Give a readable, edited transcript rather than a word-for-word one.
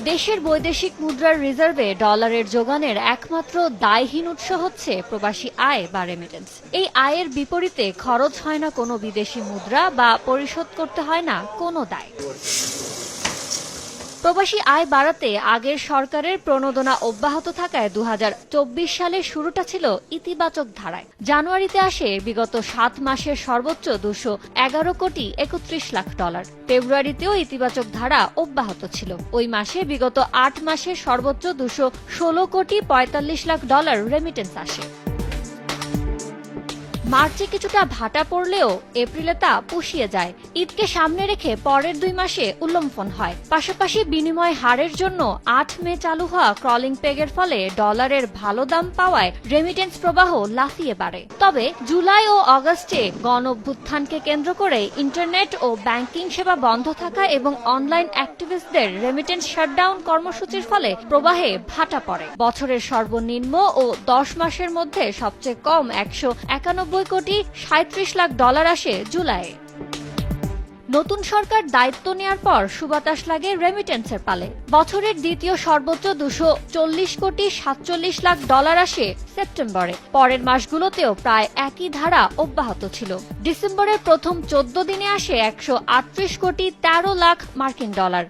দেশের বৈদেশিক মুদ্রার রিজার্ভে ডলারের যোগানের একমাত্র দায়হীন উৎস হচ্ছে প্রবাসী আয় বা রেমিটেন্স। এই আয়ের বিপরীতে খরচ হয় না কোনো বিদেশি মুদ্রা বা পরিশোধ করতে হয় না কোনো দায়। প্রবাসী আয় বাড়াতে আগের সরকারের প্রণোদনা অব্যাহত থাকায় 2024 সালের শুরুটা ছিল ইতিবাচক ধারায়। জানুয়ারিতে আসে বিগত 7 মাসের সর্বোচ্চ 211 কোটি 31 লাখ ডলার। ফেব্রুয়ারিতেও ইতিবাচক ধারা অব্যাহত ছিল। ওই মাসে বিগত 8 মাসের সর্বোচ্চ 216 কোটি 45 লাখ ডলার রেমিটেন্স আসে। মার্চে কিছুটা ভাটা পড়লেও এপ্রিলে তা পুষিয়ে যায়। ঈদকে সামনে রেখে পরের 2 মাসে উল্লম্ফন হয়। পাশাপাশি বিনিময় হারের জন্য 8 মে চালু হওয়া ক্রলিং পেগের ফলে ডলারের ভালো দাম পাওয়ায় রেমিটেন্স প্রবাহ লাফিয়ে বাড়ে। তবে জুলাই ও আগস্টে গণঅভ্যুত্থানকে কেন্দ্র করে ইন্টারনেট ও ব্যাংকিং সেবা বন্ধ থাকা এবং অনলাইন অ্যাক্টিভিস্টদের রেমিটেন্স শাটডাউন কর্মসূচির ফলে প্রবাহে ভাটা পড়ে। বছরের সর্বনিম্ন ও 10 মাসের মধ্যে সবচেয়ে কম 191 কোটি 37 লাখ ডলার আসে জুলাইয়ে। নতুন সরকার দায়িত্ব নেয়ার পর সুবাতাস লাগে রেমিটেন্সের পালে। বছরের দ্বিতীয় সর্বোচ্চ 240 কোটি 47 লাখ ডলার আসে সেপ্টেম্বরে। পরের মাসগুলোতেও প্রায় একই ধারা অব্যাহত ছিল। ডিসেম্বরের প্রথম 14 দিনে আসে 138 কোটি 13 লাখ মার্কিন ডলার।